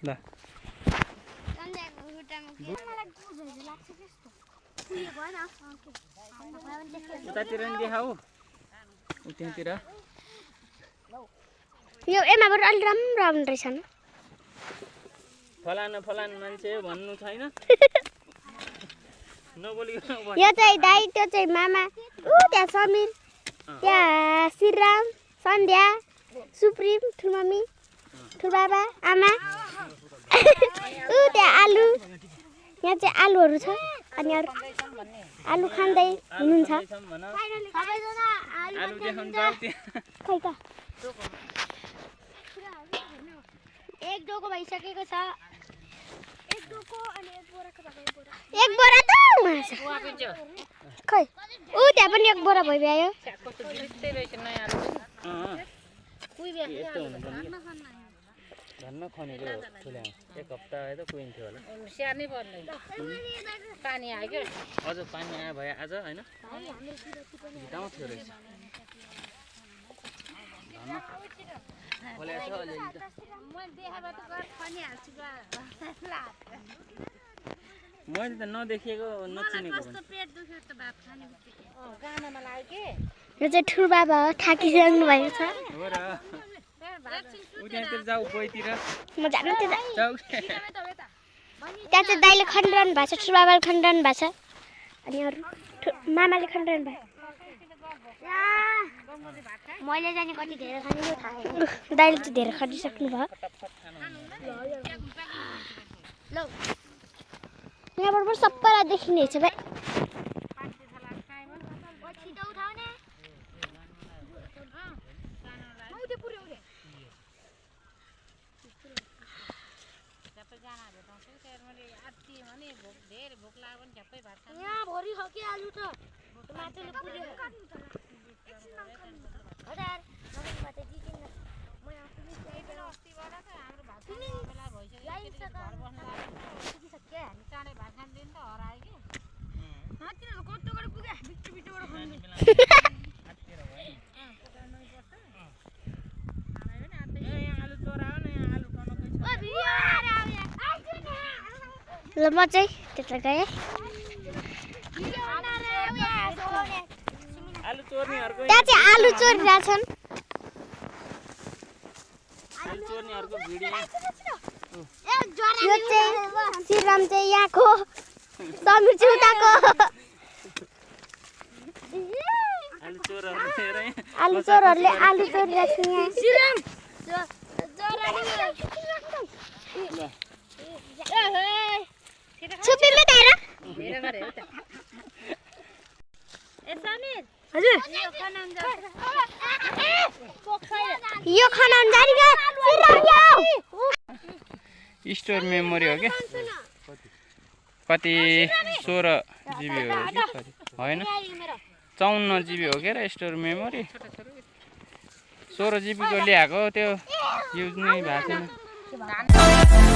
ल उतातिर नि देखाऊ उतातिर यो एमाबाट अलि राम्रो आउने रहेछ नि फलाना मान्छे भन्नु छैन नबोलिकन यो चाहिँ दाइ त्यो चाहिँ मामा उ त्यहाँ समीर त्यहाँ श्रीराम सन्ध्या सुप्रिम ठुलमम्मी ठुलबाबा आमा उ त्यहाँ आलु यहाँ चाहिँ आलुहरू छ अनि अरू आलु खाँदै हुनुहुन्छ आलु देखाउन जाऊ खै त एक डोको भइसकेको छ एक डोको अनि एक बोराको एक बोरा त खै उ त्यहाँ पनि एक बोरा भइभ्यायो धनमा खनेको ठुल्या एक हप्ता आयो त कुहिन्थ्यो होला स्याहार्नै पर्ने पानी आयो क्या अझ पानी आयो भए आज होइन भिटाउँथ्यो रहेछ मैले त नदेखेको नचिनेको यो चाहिँ ठुलबाबा हो थाकिसक्नु भएको छ हो र उतातिर जाऊ गइतिर म जानु त्यता जाऊ त्यहाँ चाहिँ दाइले खनिरहनु भएको छ ठुलबाबाले खनिरहनु भएको छ अनि अरू मामाले खनिरहनु भएको मैले जाने कति धेरै खाने यो थाहा छैन दाइले चाहिँ धेरै खनिसक्नु भयो ल यहाँबाट पनि सबैलाई देखिने छ भाइ यहाँ भरि खके आलु त माटोले पुर्यो एकछिन नखानु हजार नखानुबाट जिकिन म आफै चाहिँ बेला अस्तिबाट त हाम्रो भात खाने बेला भइसक्यो घर बस्न पुगिसक्यो हामी चाँडै भात खान दिन त हरायो के माथि कस्तो गरे पुगे बिचबाट खानु ल म चाहिँ त्यता गएँ आलु चोर्नेहरुको त्यहाँ चाहिँ आलु चोरिरहेछन् आलु चोर्नेहरुको भिडियो यो चाहिँ श्रीराम चाहिँ यहाँको समीर चाहिँ उताको आलु चोरहरूले आलु चोरिरहेछन् यहाँ श्रीराम छुप्पीमा त हेर हजुर यो खनाउन जाने स्टोर मेमोरी हो क्या कति 16 जिबी हो कि कति होइन 54 जिबी हो क्या स्टोर मेमोरी 16 जिबी को ल्याएको त्यो युज नै भएको छैन